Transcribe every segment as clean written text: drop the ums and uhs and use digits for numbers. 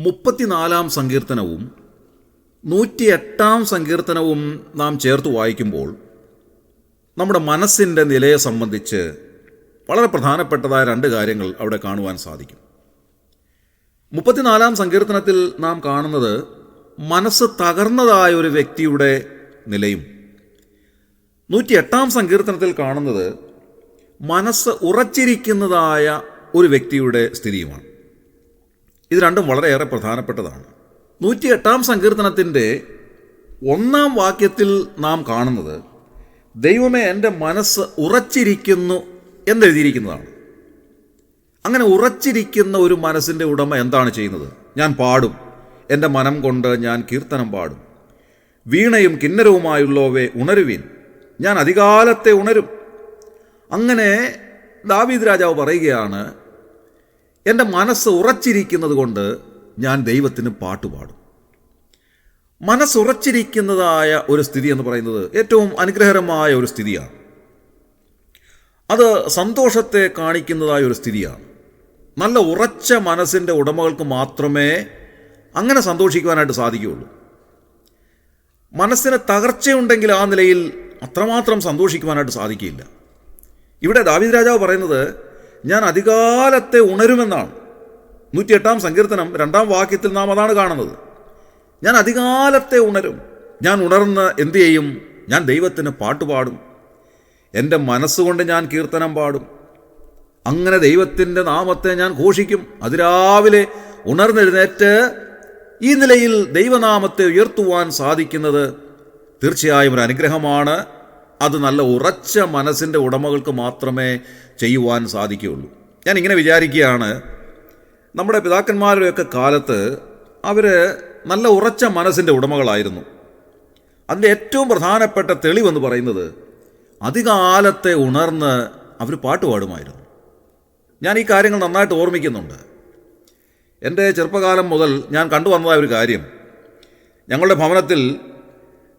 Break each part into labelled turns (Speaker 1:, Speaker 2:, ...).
Speaker 1: 34 സങ്കീർത്തനവും 108 സങ്കീർത്തനവും നാം ചേർത്ത് വായിക്കുമ്പോൾ നമ്മുടെ മനസ്സിൻ്റെ നിലയെ സംബന്ധിച്ച് വളരെ പ്രധാനപ്പെട്ടതായ രണ്ട് കാര്യങ്ങൾ അവിടെ കാണുവാൻ സാധിക്കും. 34 സങ്കീർത്തനത്തിൽ നാം കാണുന്നത് മനസ്സ് തകർന്നതായ ഒരു വ്യക്തിയുടെ നിലയും 108 സങ്കീർത്തനത്തിൽ കാണുന്നത് മനസ്സ് ഉറച്ചിരിക്കുന്നതായ ഒരു വ്യക്തിയുടെ സ്ഥിതിയുമാണ്. ഇത് രണ്ടും വളരെയേറെ പ്രധാനപ്പെട്ടതാണ്. 108 സങ്കീർത്തനത്തിൻ്റെ 1 വാക്യത്തിൽ നാം കാണുന്നത് ദൈവമേ എൻ്റെ മനസ്സ് ഉറച്ചിരിക്കുന്നു എന്നെഴുതിയിരിക്കുന്നതാണ്. അങ്ങനെ ഉറച്ചിരിക്കുന്ന ഒരു മനസ്സിൻ്റെ ഉടമ എന്താണ് ചെയ്യുന്നത്? ഞാൻ പാടും, എൻ്റെ മനം കൊണ്ട് ഞാൻ കീർത്തനം പാടും. വീണയും കിന്നരവുമായുള്ളവയെ ഉണരുവീൻ, ഞാൻ അധികാലത്തെ ഉണരും. അങ്ങനെ ദാവീദ് രാജാവ് പറയുകയാണ്, എൻ്റെ മനസ്സ് ഉറച്ചിരിക്കുന്നത് കൊണ്ട് ഞാൻ ദൈവത്തിന് പാട്ടുപാടും. മനസ്സുറച്ചിരിക്കുന്നതായ ഒരു സ്ഥിതി എന്ന് പറയുന്നത് ഏറ്റവും അനുഗ്രഹകരമായ ഒരു സ്ഥിതിയാണ്. അത് സന്തോഷത്തെ കാണിക്കുന്നതായ ഒരു സ്ഥിതിയാണ്. നല്ല ഉറച്ച മനസ്സിൻ്റെ ഉടമകൾക്ക് മാത്രമേ അങ്ങനെ സന്തോഷിക്കുവാനായിട്ട് സാധിക്കുകയുള്ളൂ. മനസ്സിന് തകർച്ചയുണ്ടെങ്കിൽ ആ നിലയിൽ അത്രമാത്രം സന്തോഷിക്കുവാനായിട്ട് സാധിക്കില്ല. ഇവിടെ ദാവീദ് രാജാവ് പറയുന്നത് ഞാൻ അധികാലത്തെ ഉണരുമെന്നാണ്. 108 സങ്കീർത്തനം 2 വാക്യത്തിൽ നാം അതാണ് കാണുന്നത്. ഞാൻ അധികാലത്തെ ഉണരും. ഞാൻ ഉണർന്ന് എന്തു ചെയ്യും? ഞാൻ ദൈവത്തിന് പാട്ടുപാടും. എൻ്റെ മനസ്സുകൊണ്ട് ഞാൻ കീർത്തനം പാടും. അങ്ങനെ ദൈവത്തിൻ്റെ നാമത്തെ ഞാൻ ഘോഷിക്കും. അതിരാവിലെ ഉണർന്നെഴുന്നേറ്റ് ഈ നിലയിൽ ദൈവനാമത്തെ ഉയർത്തുവാൻ സാധിക്കുന്നത് തീർച്ചയായും ഒരു അനുഗ്രഹമാണ്. അത് നല്ല ഉറച്ച മനസ്സിൻ്റെ ഉടമകൾക്ക് മാത്രമേ ചെയ്യുവാൻ സാധിക്കുകയുള്ളൂ. ഞാനിങ്ങനെ വിചാരിക്കുകയാണ്, നമ്മുടെ പിതാക്കന്മാരുടെയൊക്കെ കാലത്ത് അവർ നല്ല ഉറച്ച മനസ്സിൻ്റെ ഉടമകളായിരുന്നു. അതിൻ്റെ ഏറ്റവും പ്രധാനപ്പെട്ട തെളിവെന്ന് പറയുന്നത് അധികാലത്തെ ഉണർന്ന് അവർ പാട്ടുപാടുമായിരുന്നു. ഞാൻ ഈ കാര്യങ്ങൾ നന്നായിട്ട് ഓർമ്മിക്കുന്നുണ്ട്. എൻ്റെ ചെറുപ്പകാലം മുതൽ ഞാൻ കണ്ടുവന്നതായ ഒരു കാര്യം, ഞങ്ങളുടെ ഭവനത്തിൽ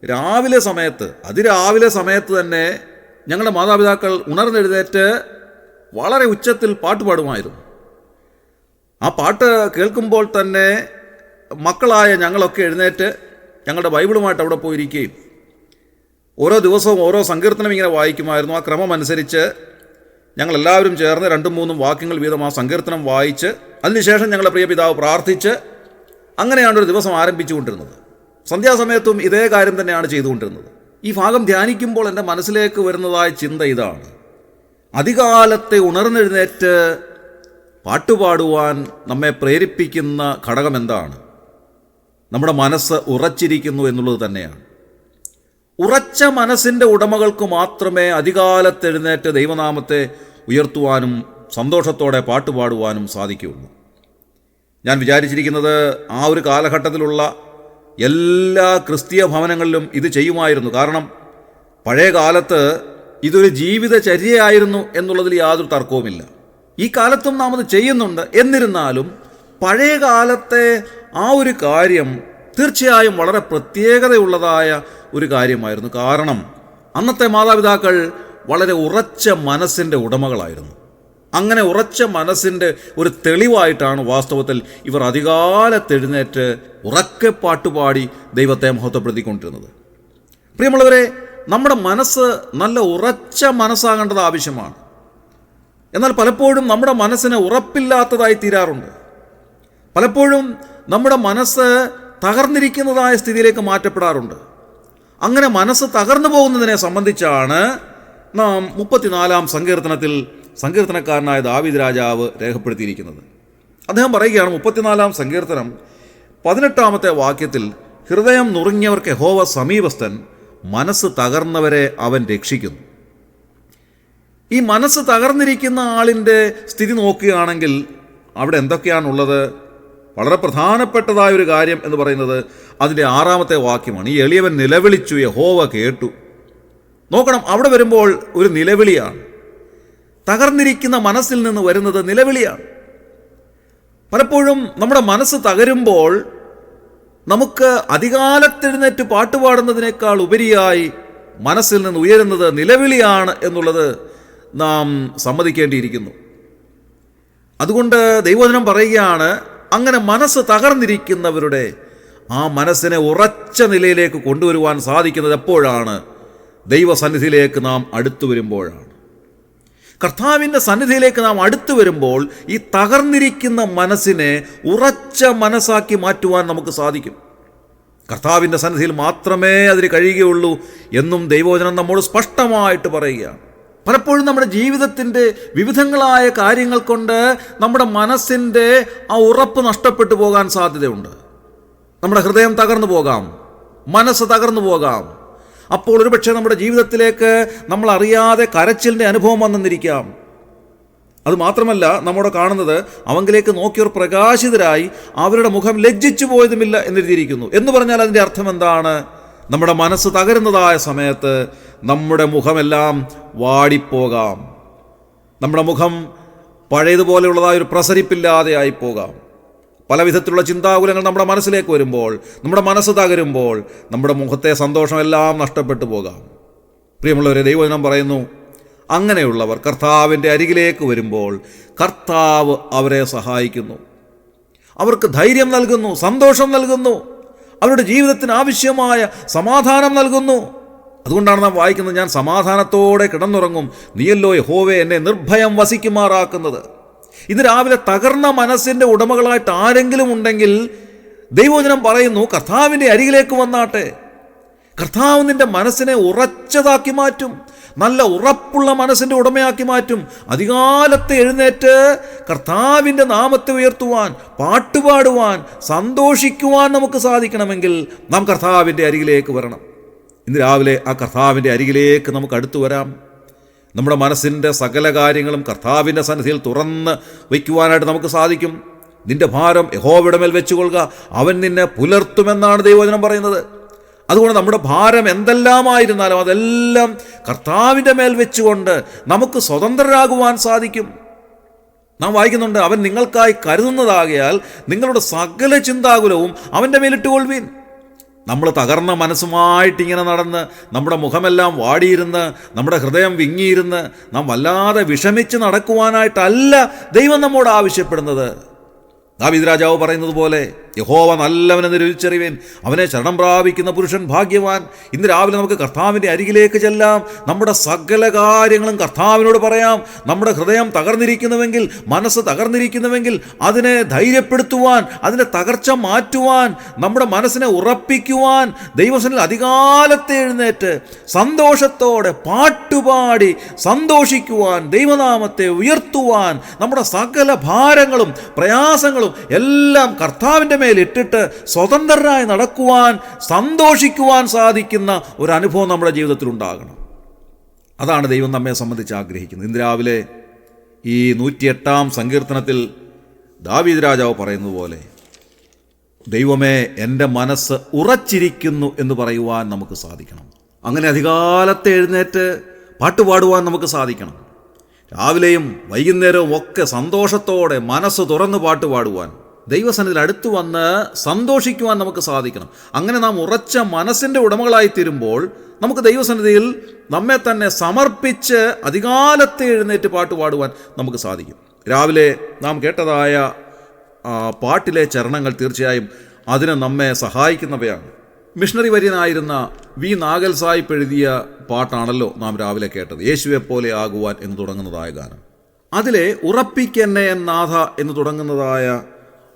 Speaker 1: അതിരാവിലെ സമയത്ത് തന്നെ ഞങ്ങളുടെ മാതാപിതാക്കൾ ഉണർന്നെഴുന്നേറ്റ് വളരെ ഉച്ചത്തിൽ പാട്ടുപാടുമായിരുന്നു. ആ പാട്ട് കേൾക്കുമ്പോൾ തന്നെ മക്കളായ ഞങ്ങളൊക്കെ എഴുന്നേറ്റ് ഞങ്ങളുടെ ബൈബിളുമായിട്ട് അവിടെ പോയിരിക്കുകയും ഓരോ ദിവസവും ഓരോ സങ്കീർത്തനം ഇങ്ങനെ വായിക്കുമായിരുന്നു. ആ ക്രമം അനുസരിച്ച് ഞങ്ങളെല്ലാവരും ചേർന്ന് 2-3 വാക്യങ്ങൾ വീതം ആ സങ്കീർത്തനം വായിച്ച് അതിനുശേഷം ഞങ്ങളുടെ പ്രിയ പിതാവ് പ്രാർത്ഥിച്ച് അങ്ങനെയാണ് ഒരു ദിവസം ആരംഭിച്ചുകൊണ്ടിരുന്നത്. സന്ധ്യാസമയത്തും ഇതേ കാര്യം തന്നെയാണ് ചെയ്തുകൊണ്ടിരുന്നത്. ഈ ഭാഗം ധ്യാനിക്കുമ്പോൾ എൻ്റെ മനസ്സിലേക്ക് വരുന്നതായ ചിന്ത ഇതാണ്: അധികാലത്തെ ഉണർന്നെഴുന്നേറ്റ് പാട്ടുപാടുവാൻ നമ്മെ പ്രേരിപ്പിക്കുന്ന ഘടകം എന്താണ്? നമ്മുടെ മനസ്സ് ഉറച്ചിരിക്കുന്നു എന്നുള്ളത് തന്നെയാണ്. ഉറച്ച മനസ്സിൻ്റെ ഉടമകൾക്ക് മാത്രമേ അധികാലത്തെഴുന്നേറ്റ് ദൈവനാമത്തെ ഉയർത്തുവാനും സന്തോഷത്തോടെ പാട്ടുപാടുവാനും സാധിക്കുകയുള്ളൂ. ഞാൻ വിചാരിച്ചിരിക്കുന്നത് ആ ഒരു കാലഘട്ടത്തിലുള്ള എല്ലാ ക്രിസ്തീയ ഭവനങ്ങളിലും ഇത് ചെയ്യുമായിരുന്നു. കാരണം പഴയ കാലത്ത് ഇതൊരു ജീവിതചര്യയായിരുന്നു എന്നുള്ളതിൽ യാതൊരു തർക്കവുമില്ല. ഈ കാലത്തും നാം അത് ചെയ്യുന്നുണ്ട്. എന്നിരുന്നാലും പഴയ കാലത്തെ ആ ഒരു കാര്യം തീർച്ചയായും വളരെ പ്രത്യേകതയുള്ളതായ ഒരു കാര്യമായിരുന്നു. കാരണം അന്നത്തെ മാതാപിതാക്കൾ വളരെ ഉറച്ച മനസ്സിൻ്റെ ഉടമകളായിരുന്നു. അങ്ങനെ ഉറച്ച മനസ്സിൻ്റെ ഒരു തെളിവായിട്ടാണ് വാസ്തവത്തിൽ ഇവർ അധികാലത്തെഴുന്നേറ്റ് ഉറക്കെ പാട്ടുപാടി ദൈവത്തെ മഹത്വപ്പെടുത്തിക്കൊണ്ടിരുന്നത്. പ്രിയമുള്ളവരെ, നമ്മുടെ മനസ്സ് നല്ല ഉറച്ച മനസ്സാകേണ്ടത് ആവശ്യമാണ്. എന്നാൽ പലപ്പോഴും നമ്മുടെ മനസ്സിന് ഉറപ്പില്ലാത്തതായി തീരാറുണ്ട്. പലപ്പോഴും നമ്മുടെ മനസ്സ് തകർന്നിരിക്കുന്നതായ സ്ഥിതിയിലേക്ക് മാറ്റപ്പെടാറുണ്ട്. അങ്ങനെ മനസ്സ് തകർന്നു പോകുന്നതിനെ സംബന്ധിച്ചാണ് നാം 34 സങ്കീർത്തനത്തിൽ സങ്കീർത്തനക്കാരനായ ദാവീദ് രാജാവ് രേഖപ്പെടുത്തിയിരിക്കുന്നത്. അദ്ദേഹം പറയുകയാണ്, 34 സങ്കീർത്തനം 18 വാക്യത്തിൽ, ഹൃദയം നുറുങ്ങിയവർക്ക് യഹോവ സമീപസ്ഥൻ, മനസ്സ് തകർന്നവരെ അവൻ രക്ഷിക്കുന്നു. ഈ മനസ്സ് തകർന്നിരിക്കുന്ന ആളിൻ്റെ സ്ഥിതി നോക്കുകയാണെങ്കിൽ അവിടെ എന്തൊക്കെയാണുള്ളത്? വളരെ പ്രധാനപ്പെട്ടതായ ഒരു കാര്യം എന്ന് പറയുന്നത് അതിൻ്റെ 6 വാക്യമാണ്. ഈ എളിയവൻ നിലവിളിച്ചു, യഹോവ കേട്ടു. നോക്കണം, അവിടെ വരുമ്പോൾ ഒരു നിലവിളിയാണ്. തകർന്നിരിക്കുന്ന മനസ്സിൽ നിന്ന് വരുന്നത് നിലവിളിയാണ്. പലപ്പോഴും നമ്മുടെ മനസ്സ് തകരുമ്പോൾ നമുക്ക് അധികാലത്തെഴുന്നേറ്റ് പാട്ടുപാടുന്നതിനേക്കാൾ ഉപരിയായി മനസ്സിൽ നിന്ന് ഉയരുന്നത് നിലവിളിയാണ് എന്നുള്ളത് നാം സമ്മതിക്കേണ്ടിയിരിക്കുന്നു. അതുകൊണ്ട് ദൈവവചനം പറയുകയാണ്, അങ്ങനെ മനസ്സ് തകർന്നിരിക്കുന്നവരുടെ ആ മനസ്സിനെ ഉറച്ച നിലയിലേക്ക് കൊണ്ടുവരുവാൻ സാധിക്കുന്നത് എപ്പോഴാണ്? ദൈവസന്നിധിയിലേക്ക് നാം അടുത്തു വരുമ്പോഴാണ്. കർത്താവിൻ്റെ സന്നിധിയിലേക്ക് നാം അടുത്തു വരുമ്പോൾ ഈ തകർന്നിരിക്കുന്ന മനസ്സിനെ ഉറച്ച മനസ്സാക്കി മാറ്റുവാൻ നമുക്ക് സാധിക്കും. കർത്താവിൻ്റെ സന്നിധിയിൽ മാത്രമേ അതിന് കഴിയുകയുള്ളൂ എന്നും ദൈവവചനം നമ്മോട് സ്പഷ്ടമായിട്ട് പറയുകയാണ്. പലപ്പോഴും നമ്മുടെ ജീവിതത്തിൻ്റെ വിവിധങ്ങളായ കാര്യങ്ങൾ കൊണ്ട് നമ്മുടെ മനസ്സിൻ്റെ ആ ഉറപ്പ് നഷ്ടപ്പെട്ടു പോകാൻ സാധ്യതയുണ്ട്. നമ്മുടെ ഹൃദയം തകർന്നു പോകാം, മനസ്സ് തകർന്നു പോകാം. അപ്പോൾ ഒരുപക്ഷെ നമ്മുടെ ജീവിതത്തിലേക്ക് നമ്മൾ അറിയാതെ കരച്ചിലിൻ്റെ അനുഭവം വന്നെന്നിരിക്കാം. അതുമാത്രമല്ല, നമ്മുടെ കാണുന്നത് അവങ്കിലേക്ക് നോക്കിയവർ പ്രകാശിതരായി അവരുടെ മുഖം ലജ്ജിച്ചു പോയതുമില്ല എന്നെഴുതിയിരിക്കുന്നു. എന്ന് പറഞ്ഞാൽ അതിൻ്റെ അർത്ഥം എന്താണ്? നമ്മുടെ മനസ്സ് തകരുന്നതായ സമയത്ത് നമ്മുടെ മുഖമെല്ലാം വാടിപ്പോകാം. നമ്മുടെ മുഖം പഴയതുപോലെയുള്ളതായ ഒരു പ്രസരിപ്പില്ലാതെ ആയി പോകാം. പല വിധത്തിലുള്ള ചിന്താകുലങ്ങൾ നമ്മുടെ മനസ്സിലേക്ക് വരുമ്പോൾ, നമ്മുടെ മനസ്സ് തകരുമ്പോൾ നമ്മുടെ മുഖത്തെ സന്തോഷമെല്ലാം നഷ്ടപ്പെട്ടു പോകാം. പ്രിയമുള്ളവരെ, ദൈവവചനം പറയുന്നു, അങ്ങനെയുള്ളവർ കർത്താവിൻ്റെ അരികിലേക്ക് വരുമ്പോൾ കർത്താവ് അവരെ സഹായിക്കുന്നു, അവർക്ക് ധൈര്യം നൽകുന്നു, സന്തോഷം നൽകുന്നു, അവരുടെ ജീവിതത്തിന് ആവശ്യമായ സമാധാനം നൽകുന്നു. അതുകൊണ്ടാണ് നാം വായിക്കുന്നത്, ഞാൻ സമാധാനത്തോടെ കിടന്നുറങ്ങും, നീയല്ലോ യഹോവേ എന്നെ നിർഭയം വസിക്കുമാറാക്കുന്നത്. ഇന്ന് രാവിലെ തകർന്ന മനസ്സിൻ്റെ ഉടമകളായിട്ട് ആരെങ്കിലും ഉണ്ടെങ്കിൽ ദൈവവചനം പറയുന്നു, കർത്താവിൻ്റെ അരികിലേക്ക് വന്നാട്ടെ. കർത്താവ് നിൻ്റെ മനസ്സിനെ ഉറച്ചതാക്കി മാറ്റും, നല്ല ഉറപ്പുള്ള മനസ്സിൻ്റെ ഉടമയാക്കി മാറ്റും. അതികാലത്തെ എഴുന്നേറ്റ് കർത്താവിൻ്റെ നാമത്തെ ഉയർത്തുവാൻ, പാട്ടുപാടുവാൻ, സന്തോഷിക്കുവാൻ നമുക്ക് സാധിക്കണമെങ്കിൽ നാം കർത്താവിൻ്റെ അരികിലേക്ക് വരണം. ഇന്ന് രാവിലെ ആ കർത്താവിൻ്റെ അരികിലേക്ക് നമുക്ക് അടുത്തു വരാം. നമ്മുടെ മനസ്സിൻ്റെ സകല കാര്യങ്ങളും കർത്താവിൻ്റെ സന്നിധിയിൽ തുറന്ന് വയ്ക്കുവാനായിട്ട് നമുക്ക് സാധിക്കും. നിന്റെ ഭാരം യഹോവയുടെ മേൽ വെച്ചുകൊള്ളുക, അവൻ നിന്നെ പുലർത്തുമെന്നാണ് ദൈവവചനം പറയുന്നത്. അതുകൊണ്ട് നമ്മുടെ ഭാരം എന്തെല്ലാമായിരുന്നാലും അതെല്ലാം കർത്താവിൻ്റെ മേൽ വെച്ചുകൊണ്ട് നമുക്ക് സ്വതന്ത്രരാകുവാൻ സാധിക്കും. നാം വായിക്കുന്നുണ്ട്, അവൻ നിങ്ങൾക്കായി കരുതുന്നതാകയാൽ നിങ്ങളുടെ സകല ചിന്താകുലവും അവൻ്റെ മേലിട്ടുകൊള്ളുവീൻ. നമ്മൾ തകർന്ന മനസ്സുമായിട്ടിങ്ങനെ നടന്ന് നമ്മുടെ മുഖമെല്ലാം വാടിയിരുന്ന് നമ്മുടെ ഹൃദയം വിങ്ങിയിരുന്ന് നാം വല്ലാതെ വിഷമിച്ച് നടക്കുവാനായിട്ടല്ല ദൈവം നമ്മോട് ആവശ്യപ്പെടുന്നത്. ദാവീദ് രാജാവ് പറയുന്നത് പോലെ, യഹോവ നല്ലവനെന്ന് രുചിച്ചറിവേൻ, അവനെ ശരണം പ്രാപിക്കുന്ന പുരുഷൻ ഭാഗ്യവാൻ. ഇന്ന് രാവിലെ നമുക്ക് കർത്താവിൻ്റെ അരികിലേക്ക് ചെല്ലാം, നമ്മുടെ സകല കാര്യങ്ങളും കർത്താവിനോട് പറയാം. നമ്മുടെ ഹൃദയം തകർന്നിരിക്കുന്നുവെങ്കിൽ, മനസ്സ് തകർന്നിരിക്കുന്നുവെങ്കിൽ അതിനെ ധൈര്യപ്പെടുത്തുവാൻ, അതിൻ്റെ തകർച്ച മാറ്റുവാൻ, നമ്മുടെ മനസ്സിനെ ഉറപ്പിക്കുവാൻ ദൈവസന്നിധിയിൽ അതികാലത്തെ എഴുന്നേറ്റ് സന്തോഷത്തോടെ പാട്ടുപാടി സന്തോഷിക്കുവാൻ, ദൈവനാമത്തെ ഉയർത്തുവാൻ, നമ്മുടെ സകല ഭാരങ്ങളും പ്രയാസങ്ങളും എല്ലാം കർത്താവിൻ്റെ മേലിട്ടിട്ട് സ്വതന്ത്രരായി നടക്കുവാൻ, സന്തോഷിക്കുവാൻ സാധിക്കുന്ന ഒരു അനുഭവം നമ്മുടെ ജീവിതത്തിൽ ഉണ്ടാകണം. അതാണ് ദൈവം നമ്മെ സംബന്ധിച്ച് ആഗ്രഹിക്കുന്നത്. ഇന്ന് രാവിലെ ഈ 108-ാം സങ്കീർത്തനത്തിൽ ദാവീദ് രാജാവ് പറയുന്നത് പോലെ, ദൈവമേ എൻ്റെ മനസ്സ് ഉറച്ചിരിക്കുന്നു എന്ന് പറയുവാൻ നമുക്ക് സാധിക്കണം. അങ്ങനെ അധികാലത്തെ എഴുന്നേറ്റ് പാട്ടുപാടുവാൻ നമുക്ക് സാധിക്കണം. രാവിലെയും വൈകുന്നേരവും ഒക്കെ സന്തോഷത്തോടെ മനസ്സ് തുറന്ന് പാട്ടുപാടുവാൻ, ദൈവസന്നിധിയിൽ അടുത്തു വന്ന് സന്തോഷിക്കുവാൻ നമുക്ക് സാധിക്കണം. അങ്ങനെ നാം ഉറച്ച മനസ്സിൻ്റെ ഉടമകളായിത്തീരുമ്പോൾ നമുക്ക് ദൈവസന്നിധിയിൽ നമ്മെ തന്നെ സമർപ്പിച്ച് അധികാലത്തെ എഴുന്നേറ്റ് പാട്ടുപാടുവാൻ നമുക്ക് സാധിക്കും. രാവിലെ നാം കേട്ടതായ പാട്ടിലെ ചരണങ്ങൾ തീർച്ചയായും അതിന് നമ്മെ സഹായിക്കുന്നവയാണ്. മിഷണറി വര്യനായിരുന്ന വി നാഗൽ സാഹിബ് എഴുതിയ പാട്ടാണല്ലോ നാം രാവിലെ കേട്ടത്, യേശുവെ പോലെ ആകുവാൻ എന്ന് തുടങ്ങുന്നതായ ഗാനം. അതിലെ ഉറപ്പിക്കെന്നെ എന്നാഥ എന്ന് തുടങ്ങുന്നതായ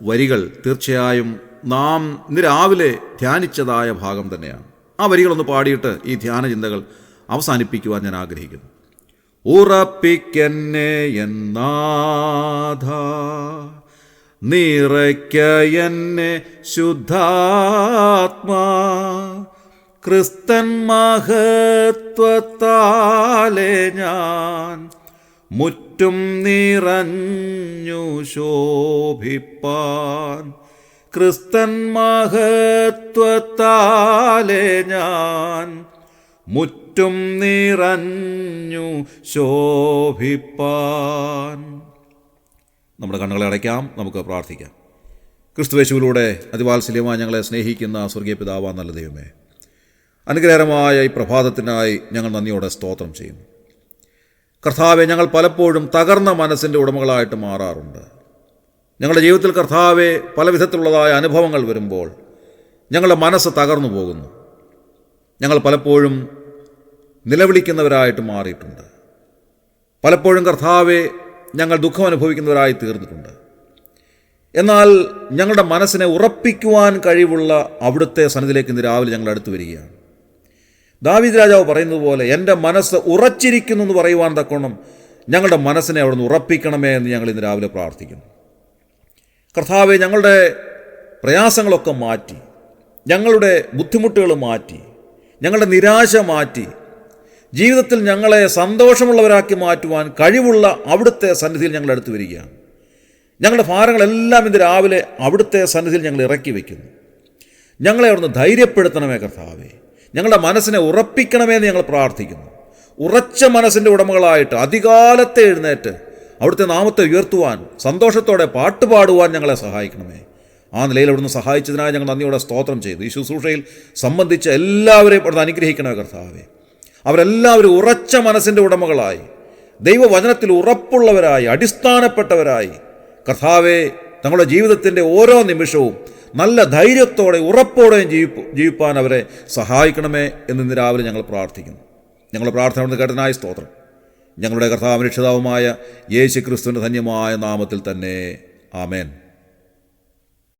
Speaker 1: വരികൾ തീർച്ചയായും നാം ഇന്ന് രാവിലെ ധ്യാനിച്ചതായ ഭാഗം തന്നെയാണ്. ആ വരികളൊന്ന് പാടിയിട്ട് ഈ ധ്യാന ചിന്തകൾ അവസാനിപ്പിക്കുവാൻ ഞാൻ ആഗ്രഹിക്കുന്നു. ഉറപ്പിക്കെന്നെ എന്നാഥ, നിറയ്ക്ക എന്നെ ശുദ്ധാത്മാ, ക്രിസ്തൻ മഹത്വത്താലെ ഞാൻ മുറ്റും നിറഞ്ഞു ശോഭിപ്പാൻ, ക്രിസ്തൻ മഹത്വത്താലെ ഞാൻ മുറ്റും നിറഞ്ഞു ശോഭിപ്പാൻ. നമ്മുടെ കണ്ണുകളെ അടയ്ക്കാം, നമുക്ക് പ്രാർത്ഥിക്കാം. ക്രിസ്തുയേശുവിലൂടെ അതിവാത്സല്യമായി ഞങ്ങളെ സ്നേഹിക്കുന്ന സ്വർഗീയ പിതാവാ നല്ല ദൈവമേ, അനുഗ്രഹകരമായ ഈ പ്രഭാതത്തിനായി ഞങ്ങൾ നന്ദിയോടെ സ്തോത്രം ചെയ്യുന്നു. കർത്താവെ, ഞങ്ങൾ പലപ്പോഴും തകർന്ന മനസ്സിൻ്റെ ഉടമകളായിട്ട് മാറാറുണ്ട്. ഞങ്ങളുടെ ജീവിതത്തിൽ കർത്താവെ പല വിധത്തിലുള്ളതായ അനുഭവങ്ങൾ വരുമ്പോൾ ഞങ്ങളുടെ മനസ്സ് തകർന്നു പോകുന്നു. ഞങ്ങൾ പലപ്പോഴും നിലവിളിക്കുന്നവരായിട്ട് മാറിയിട്ടുണ്ട്. പലപ്പോഴും കർത്താവെ ഞങ്ങൾ ദുഃഖം അനുഭവിക്കുന്നവരായി തീർന്നിട്ടുണ്ട്. എന്നാൽ ഞങ്ങളുടെ മനസ്സിനെ ഉറപ്പിക്കുവാൻ കഴിവുള്ള അവിടുത്തെ സന്നിധിയിലേക്ക് ഇന്ന് രാവിലെ ഞങ്ങൾ അടുത്ത് വരികയാണ്. ദാവീദ് രാജാവ് പറയുന്നത് പോലെ എൻ്റെ മനസ്സ് ഉറച്ചിരിക്കുന്നു എന്ന് പറയുവാൻ തക്കോണം ഞങ്ങളുടെ മനസ്സിനെ അവിടുന്ന് ഉറപ്പിക്കണമേ എന്ന് ഞങ്ങൾ ഇന്ന് രാവിലെ പ്രാർത്ഥിക്കുന്നു. കർത്താവെ, ഞങ്ങളുടെ പ്രയാസങ്ങളൊക്കെ മാറ്റി, ഞങ്ങളുടെ ബുദ്ധിമുട്ടുകൾ മാറ്റി, ഞങ്ങളുടെ നിരാശ മാറ്റി, ജീവിതത്തിൽ ഞങ്ങളെ സന്തോഷമുള്ളവരാക്കി മാറ്റുവാൻ കഴിവുള്ള അവിടുത്തെ സന്നിധിയിൽ ഞങ്ങൾ അടുത്ത് വരികയാണ്. ഞങ്ങളുടെ ഭാരങ്ങളെല്ലാം ഇന്ന് രാവിലെ അവിടുത്തെ സന്നിധിയിൽ ഞങ്ങൾ ഇറക്കി വയ്ക്കുന്നു. ഞങ്ങളെ അവിടുന്ന് ധൈര്യപ്പെടുത്തണമേ കർത്താവേ, ഞങ്ങളുടെ മനസ്സിനെ ഉറപ്പിക്കണമേ എന്ന് ഞങ്ങൾ പ്രാർത്ഥിക്കുന്നു. ഉറച്ച മനസ്സിൻ്റെ ഉടമകളായിട്ട് അതികാലത്തെ എഴുന്നേറ്റ് അവിടുത്തെ നാമത്തെ ഉയർത്തുവാൻ, സന്തോഷത്തോടെ പാട്ടുപാടുവാൻ ഞങ്ങളെ സഹായിക്കണമേ. ആ നിലയിൽ അവിടുന്ന് സഹായിച്ചതിനായി ഞങ്ങൾ നന്ദിയോടെ സ്തോത്രം ചെയ്തു. ഈ ശുശ്രൂഷയിൽ സംബന്ധിച്ച എല്ലാവരെയും അവിടുന്ന് അനുഗ്രഹിക്കണമേ കർത്താവേ. അവരെല്ലാവരും ഉറച്ച മനസ്സിൻ്റെ ഉടമകളായി, ദൈവവചനത്തിൽ ഉറപ്പുള്ളവരായി, അടിസ്ഥാനപ്പെട്ടവരായി കർത്താവെ തങ്ങളുടെ ജീവിതത്തിൻ്റെ ഓരോ നിമിഷവും നല്ല ധൈര്യത്തോടെ ഉറപ്പോടെയും ജീവിപ്പാൻ അവരെ സഹായിക്കണമേ എന്ന് രാവിലെ ഞങ്ങൾ പ്രാർത്ഥിക്കുന്നു. ഞങ്ങളുടെ പ്രാർത്ഥന കേട്ടതിനായി സ്തോത്രം. ഞങ്ങളുടെ കർത്താവ് രക്ഷിതാവുമായ യേശു ക്രിസ്തുവിൻ്റെ ധന്യമായ നാമത്തിൽ തന്നെ ആമേൻ.